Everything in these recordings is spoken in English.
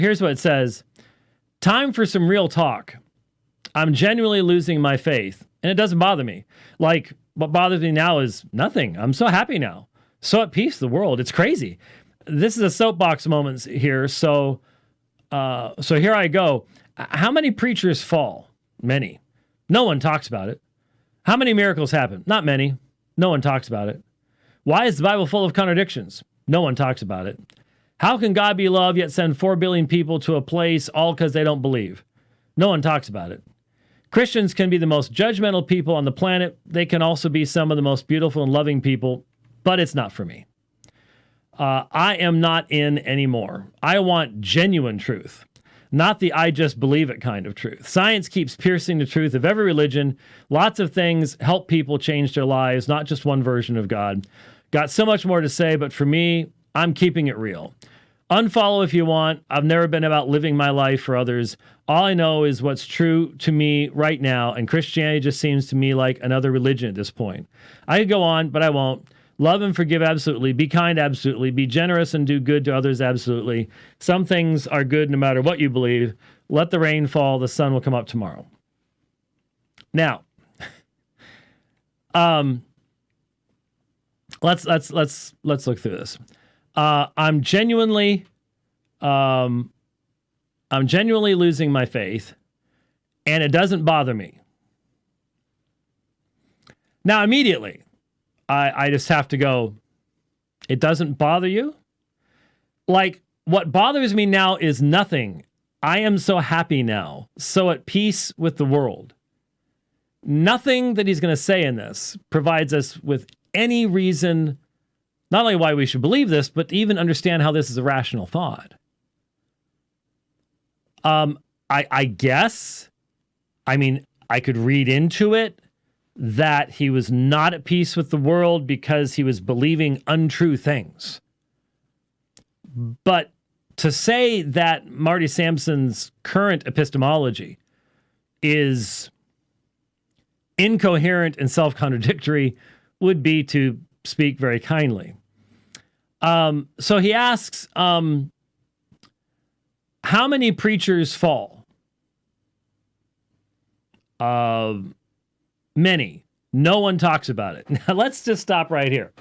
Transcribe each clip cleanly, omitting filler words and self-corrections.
Here's what it says. Time for some real talk. I'm genuinely losing my faith, and it doesn't bother me. Like, what bothers me now is nothing. I'm so happy now. So at peace with the world. It's crazy. This is a soapbox moment here. So here I go. How many preachers fall? Many. No one talks about it. How many miracles happen? Not many. No one talks about it. Why is the Bible full of contradictions? No one talks about it. How can God be love yet send 4 billion people to a place all because they don't believe? No one talks about it. Christians can be the most judgmental people on the planet. They can also be some of the most beautiful and loving people, but it's not for me. I am not in anymore. I want genuine truth, not the I just believe it kind of truth. Science keeps piercing the truth of every religion. Lots of things help people change their lives, not just one version of God. Got so much more to say, but for me, I'm keeping it real. Unfollow if you want. I've never been about living my life for others. All I know is what's true to me right now, and Christianity just seems to me like another religion at this point. I could go on, but I won't. Love and forgive, absolutely. Be kind, absolutely. Be generous and do good to others, absolutely. Some things are good no matter what you believe. Let the rain fall, the sun will come up tomorrow. Now, let's look through this. I'm genuinely losing my faith, and it doesn't bother me. Now, immediately, I just have to go, it doesn't bother you? Like, what bothers me now is nothing. I am so happy now, so at peace with the world. Nothing that he's going to say in this provides us with any reason, not only why we should believe this, but to even understand how this is a rational thought. I guess, I mean, I could read into it that he was not at peace with the world because he was believing untrue things. But to say that Marty Sampson's current epistemology is incoherent and self-contradictory would be to speak very kindly. So he asks, how many preachers fall? Many. No one talks about it. Now let's just stop right here.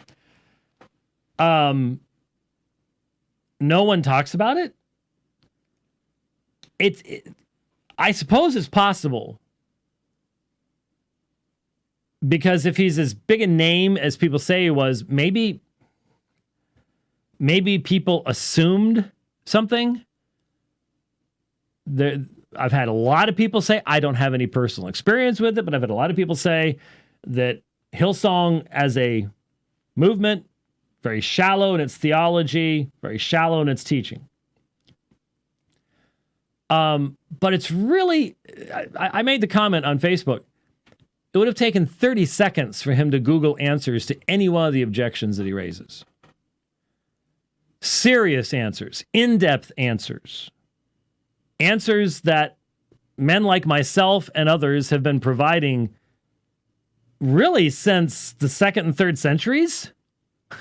No one talks about it? I suppose it's possible. Because if he's as big a name as people say he was, maybe people assumed something. I've had a lot of people say, I don't have any personal experience with it, but I've had a lot of people say that Hillsong as a movement, very shallow in its theology, very shallow in its teaching. But it's really, I made the comment on Facebook, it would have taken 30 seconds for him to Google answers to any one of the objections that he raises. Serious answers, in-depth answers. Answers that men like myself and others have been providing really since the 2nd and 3rd centuries,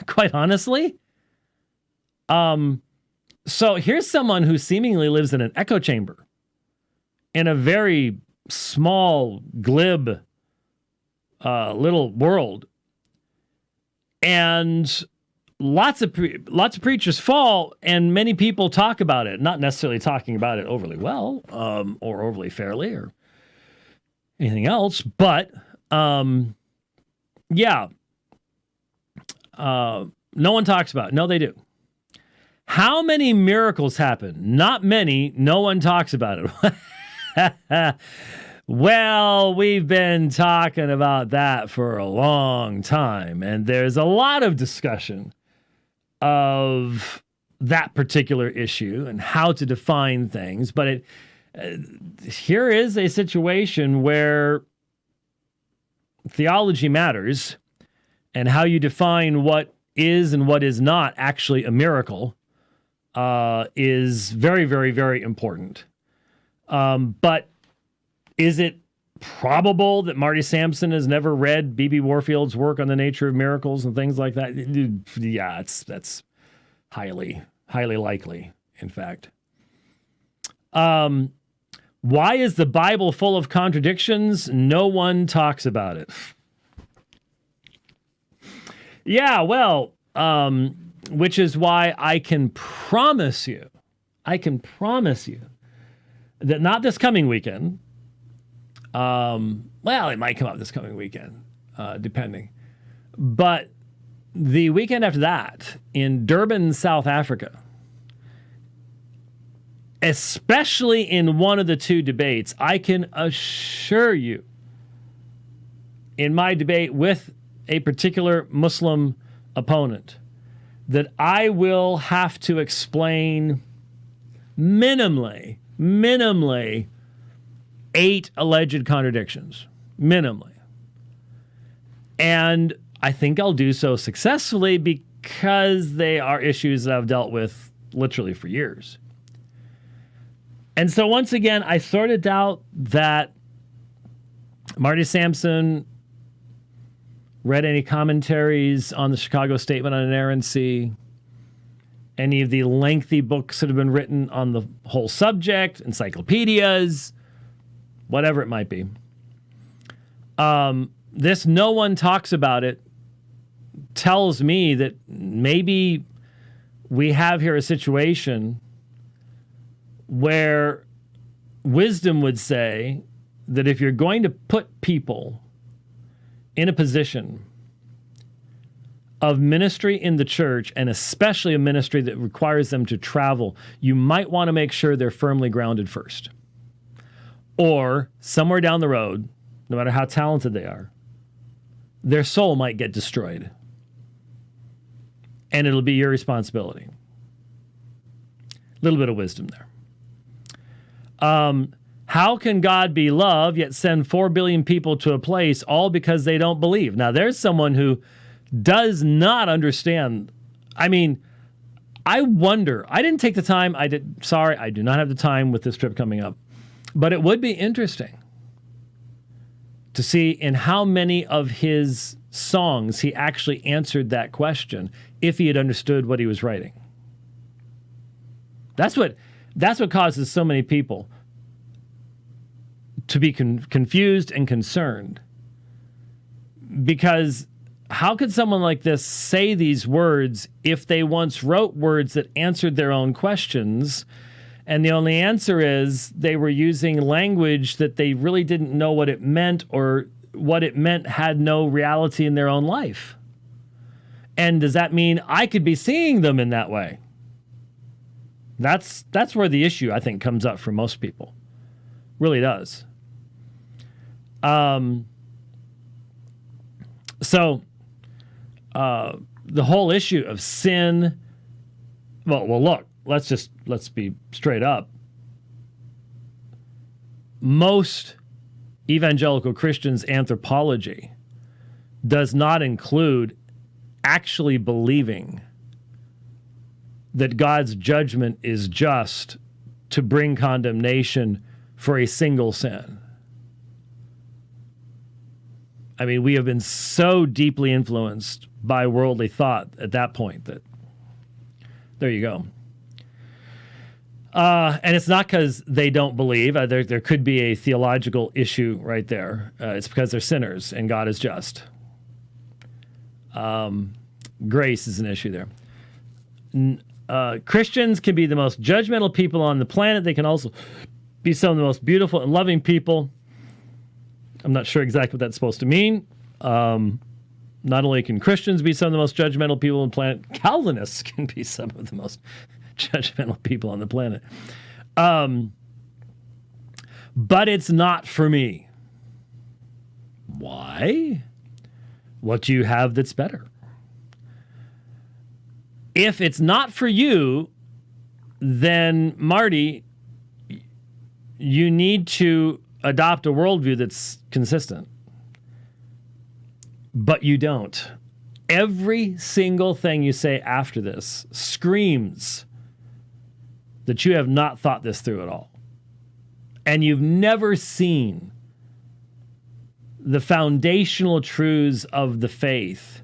quite honestly. So here's someone who seemingly lives in an echo chamber in a very small, glib little world. And lots of preachers fall, and many people talk about it, not necessarily talking about it overly well or overly fairly or anything else, but yeah. No one talks about it. No, they do. How many miracles happen? Not many. No one talks about it. Well, we've been talking about that for a long time, and there's a lot of discussion of that particular issue and how to define things. But here is a situation where theology matters, and how you define what is and what is not actually a miracle is very, very, very important. But is it probable that Marty Sampson has never read B.B. Warfield's work on the nature of miracles and things like that? Yeah, that's highly, highly likely, in fact. Why is the Bible full of contradictions? No one talks about it. Yeah, well, which is why I can promise you that not this coming weekend. Well, it might come up this coming weekend, depending. But the weekend after that, in Durban, South Africa, especially in one of the two debates, I can assure you, in my debate with a particular Muslim opponent, that I will have to explain minimally 8 alleged contradictions. Minimally. And I think I'll do so successfully because they are issues that I've dealt with literally for years. And so once again, I sort of doubt that Marty Sampson read any commentaries on the Chicago Statement on Inerrancy, any of the lengthy books that have been written on the whole subject, encyclopedias, whatever it might be. This no one talks about it tells me that maybe we have here a situation where wisdom would say that if you're going to put people in a position of ministry in the church, and especially a ministry that requires them to travel, you might want to make sure they're firmly grounded first. Or somewhere down the road, no matter how talented they are, their soul might get destroyed. And it'll be your responsibility. A little bit of wisdom there. How can God be love yet send 4 billion people to a place all because they don't believe? Now, there's someone who does not understand. I mean, I wonder. I didn't take the time. I do not have the time with this trip coming up. But it would be interesting to see in how many of his songs he actually answered that question if he had understood what he was writing. That's what causes so many people to be confused and concerned. Because how could someone like this say these words if they once wrote words that answered their own questions? And the only answer is they were using language that they really didn't know what it meant, or what it meant had no reality in their own life. And does that mean I could be seeing them in that way? That's where the issue, I think, comes up for most people. Really does. So the whole issue of sin, well, look, let's be straight up. Most evangelical Christians' anthropology does not include actually believing that God's judgment is just to bring condemnation for a single sin. I mean, we have been so deeply influenced by worldly thought at that point that there you go. And it's not because they don't believe. There could be a theological issue right there. It's because they're sinners and God is just. Grace is an issue there. Christians can be the most judgmental people on the planet. They can also be some of the most beautiful and loving people. I'm not sure exactly what that's supposed to mean. Not only can Christians be some of the most judgmental people on the planet, Calvinists can be some of the most judgmental people on the planet. But it's not for me. Why? What do you have that's better? If it's not for you, then, Marty, you need to adopt a worldview that's consistent. But you don't. Every single thing you say after this screams that you have not thought this through at all. And you've never seen the foundational truths of the faith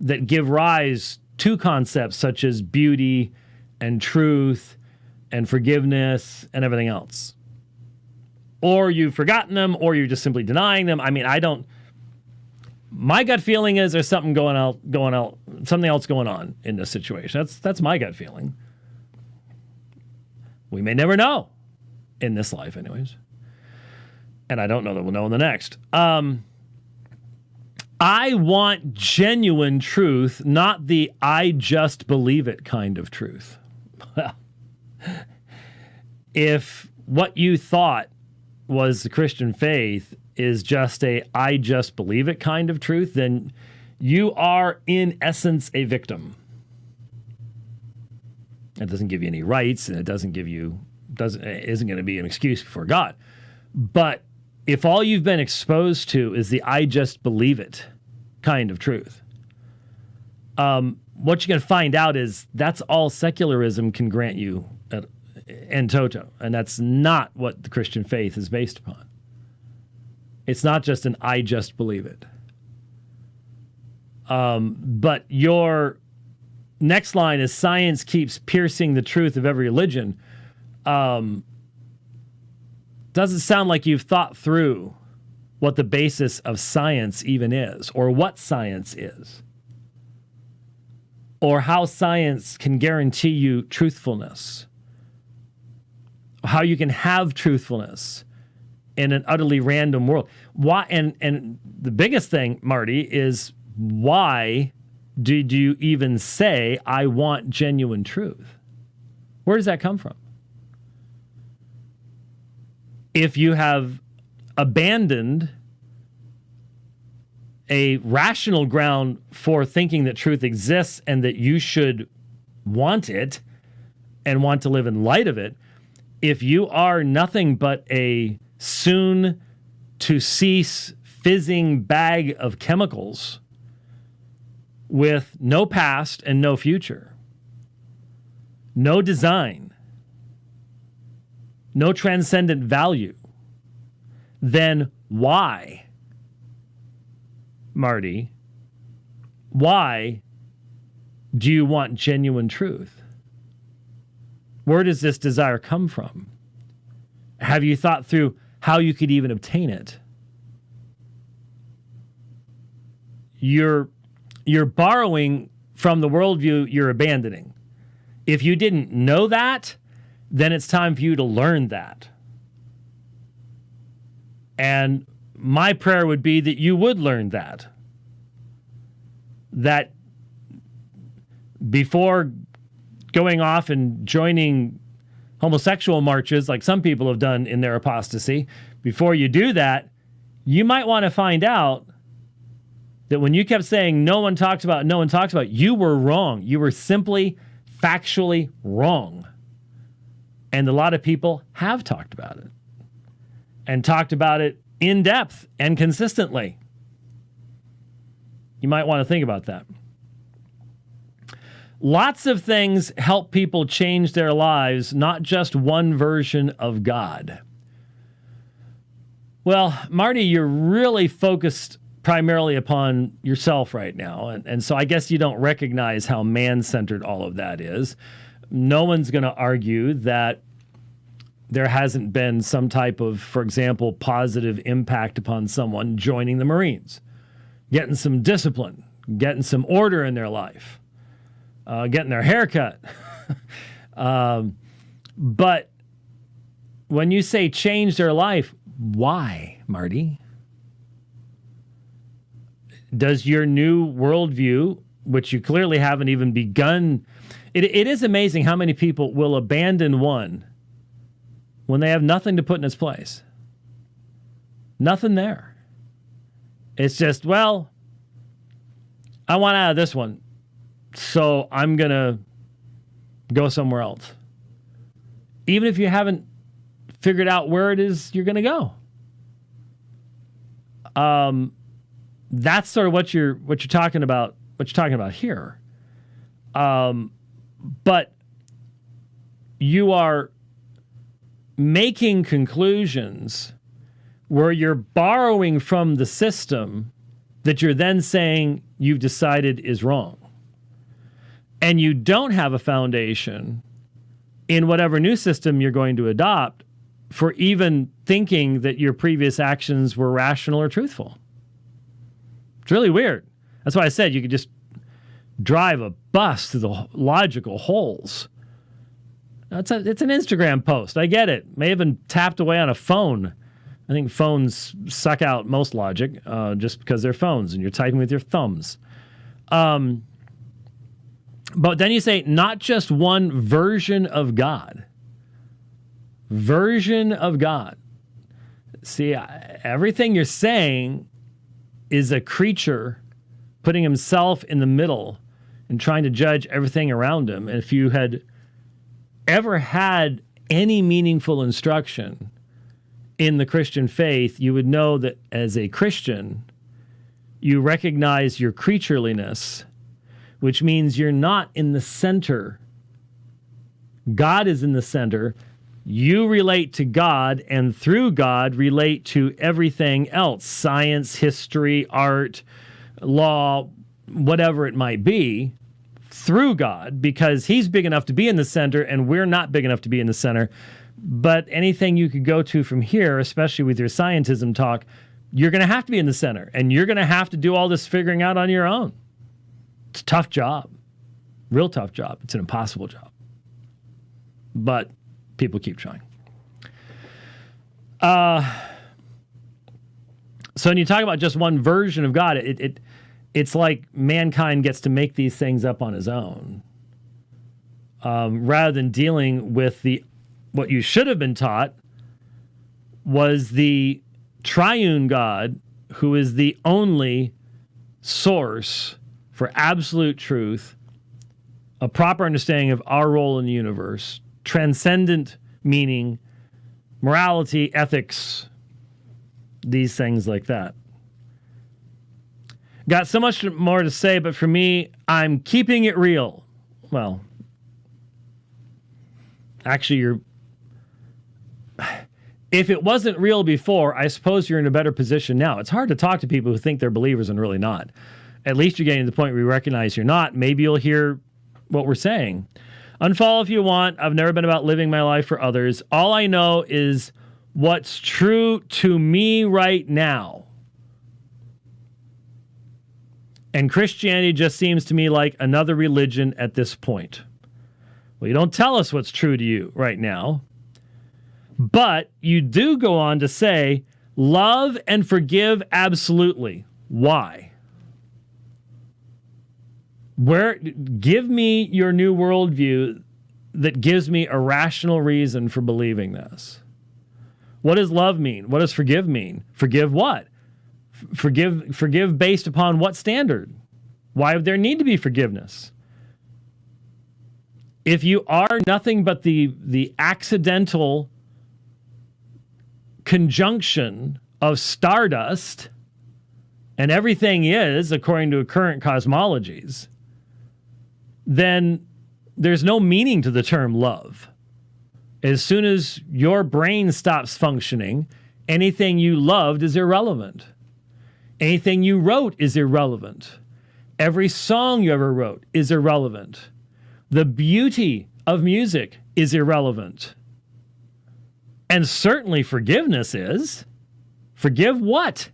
that give rise to concepts such as beauty and truth and forgiveness and everything else. Or you've forgotten them, or you're just simply denying them. I mean, my gut feeling is there's something something else going on in this situation. That's my gut feeling. We may never know in this life anyways. And I don't know that we'll know in the next. I want genuine truth, not the I just believe it kind of truth. Well, if what you thought was the Christian faith is just a I just believe it kind of truth, then you are in essence a victim. It doesn't give you any rights, and it isn't going to be an excuse before God. But if all you've been exposed to is the I just believe it kind of truth, what you're going to find out is that's all secularism can grant you in toto. And that's not what the Christian faith is based upon. It's not just an I just believe it. But your next line is science keeps piercing the truth of every religion. Doesn't sound like you've thought through what the basis of science even is, or what science is, or how science can guarantee you truthfulness, how you can have truthfulness in an utterly random world. Why? And the biggest thing, Marty, is why did you even say, I want genuine truth? Where does that come from? If you have abandoned a rational ground for thinking that truth exists and that you should want it and want to live in light of it, if you are nothing but a soon to cease fizzing bag of chemicals with no past and no future, no design, no transcendent value, then why, Marty, why do you want genuine truth? Where does this desire come from? Have you thought through how you could even obtain it? You're borrowing from the worldview you're abandoning. If you didn't know that, then it's time for you to learn that. And my prayer would be that you would learn that. That before going off and joining homosexual marches like some people have done in their apostasy, before you do that, you might want to find out that when you kept saying no one talks about, you were wrong. You were simply factually wrong. And a lot of people have talked about it, and talked about it in depth and consistently. You might want to think about that. Lots of things help people change their lives, not just one version of God. Well, Marty, you're really focused primarily upon yourself right now. And so I guess you don't recognize how man-centered all of that is. No one's going to argue that there hasn't been some type of, for example, positive impact upon someone joining the Marines, getting some discipline, getting some order in their life, getting their hair cut. But when you say change their life, why, Marty? Does your new worldview, which you clearly haven't even begun, it is amazing how many people will abandon one when they have nothing to put in its place. Nothing there. It's just, well, I want out of this one, so I'm going to go somewhere else. Even if you haven't figured out where it is you're going to go. That's sort of what you're talking about. What you're talking about here. But you are making conclusions where you're borrowing from the system that you're then saying you've decided is wrong. And you don't have a foundation in whatever new system you're going to adopt for even thinking that your previous actions were rational or truthful. It's really weird. That's why I said you could just drive a bus through the logical holes. It's an Instagram post. I get it. May have been tapped away on a phone. I think phones suck out most logic just because they're phones and you're typing with your thumbs. But then you say, not just one version of God. Version of God. See, everything you're saying is a creature putting himself in the middle and trying to judge everything around him. And if you had ever had any meaningful instruction in the Christian faith, you would know that as a Christian, you recognize your creatureliness, which means you're not in the center. God is in the center. You relate to God, and through God relate to everything else, science, history, art, law, whatever it might be, through God, because he's big enough to be in the center and we're not big enough to be in the center. But anything you could go to from here, especially with your scientism talk, you're going to have to be in the center, and you're going to have to do all this figuring out on your own. It's a tough job, real tough job. It's an impossible job, but people keep trying. So when you talk about just one version of God, it's like mankind gets to make these things up on his own, rather than dealing with what you should have been taught was the triune God, who is the only source for absolute truth, a proper understanding of our role in the universe, transcendent meaning, morality, ethics, these things like that. Got so much more to say, but for me, I'm keeping it real. Well, actually, if it wasn't real before, I suppose you're in a better position now. It's hard to talk to people who think they're believers and really not. At least you're getting to the point where you recognize you're not. Maybe you'll hear what we're saying. Unfollow if you want. I've never been about living my life for others. All I know is what's true to me right now. And Christianity just seems to me like another religion at this point. Well, you don't tell us what's true to you right now. But you do go on to say, love and forgive absolutely. Why? Give me your new worldview that gives me a rational reason for believing this. What does love mean? What does forgive mean? Forgive what? Forgive based upon what standard? Why would there need to be forgiveness? If you are nothing but the accidental conjunction of stardust, and everything is, according to current cosmologies, then there's no meaning to the term love. As soon as your brain stops functioning, anything you loved is irrelevant. Anything you wrote is irrelevant. Every song you ever wrote is irrelevant. The beauty of music is irrelevant. And certainly forgiveness is. Forgive what?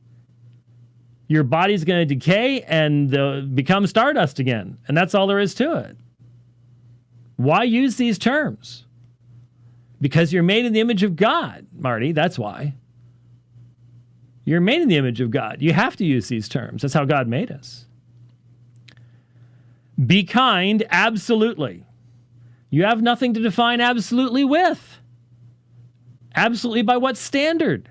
Your body's going to decay and become stardust again. And that's all there is to it. Why use these terms? Because you're made in the image of God, Marty. That's why. You're made in the image of God. You have to use these terms. That's how God made us. Be kind, absolutely. You have nothing to define absolutely with. Absolutely by what standard?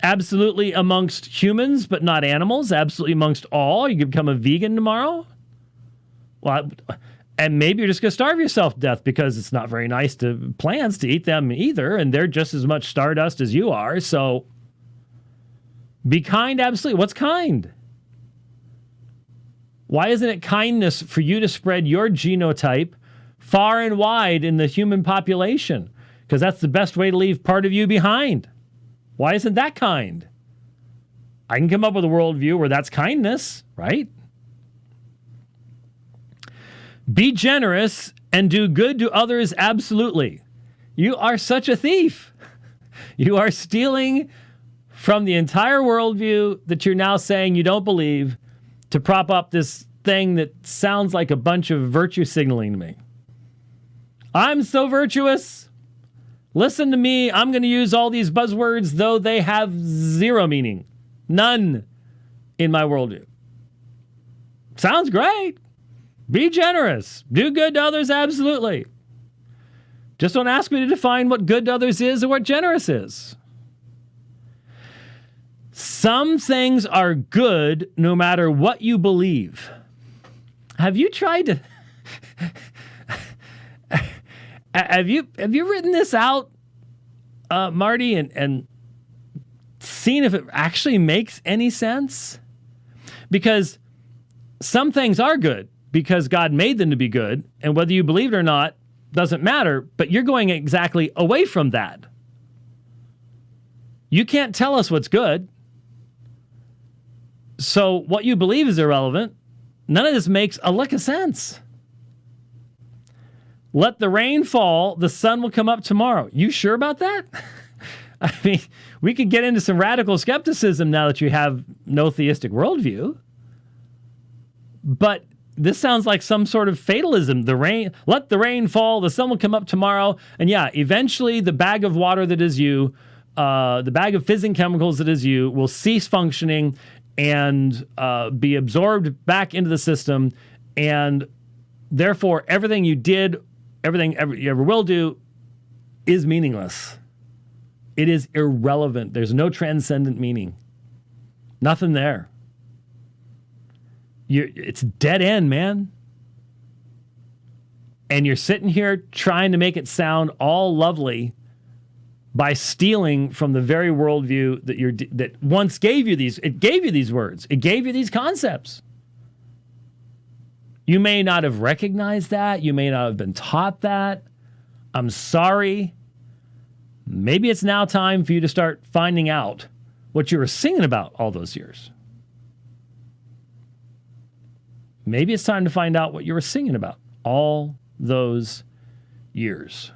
Absolutely amongst humans, but not animals. Absolutely amongst all. You could become a vegan tomorrow. Well, and maybe you're just going to starve yourself to death because it's not very nice to plants to eat them either, and they're just as much stardust as you are. So be kind, absolutely. What's kind? Why isn't it kindness for you to spread your genotype far and wide in the human population? Because that's the best way to leave part of you behind. Why isn't that kind? I can come up with a worldview where that's kindness, right? Be generous and do good to others absolutely. You are such a thief. You are stealing from the entire worldview that you're now saying you don't believe to prop up this thing that sounds like a bunch of virtue signaling to me. I'm so virtuous. Listen to me. I'm going to use all these buzzwords, though they have zero meaning. None in my worldview. Sounds great. Be generous. Do good to others, absolutely. Just don't ask me to define what good to others is or what generous is. Some things are good no matter what you believe. Have you tried to... Have you written this out, Marty, and seen if it actually makes any sense? Because some things are good because God made them to be good, and whether you believe it or not doesn't matter, but you're going exactly away from that. You can't tell us what's good. So what you believe is irrelevant. None of this makes a lick of sense. Let the rain fall, the sun will come up tomorrow. You sure about that? I mean, we could get into some radical skepticism now that you have no theistic worldview. But this sounds like some sort of fatalism. Let the rain fall, the sun will come up tomorrow. And yeah, eventually the bag of water that is you, the bag of fizzing chemicals that is you, will cease functioning and be absorbed back into the system. And therefore, everything you did, everything you ever will do is meaningless. It is irrelevant. There's no transcendent meaning. Nothing there. It's dead end, man. And you're sitting here trying to make it sound all lovely by stealing from the very worldview that once gave you these. It gave you these words. It gave you these concepts. You may not have recognized that. You may not have been taught that. I'm sorry. Maybe it's now time for you to start finding out what you were singing about all those years. Maybe it's time to find out what you were singing about all those years.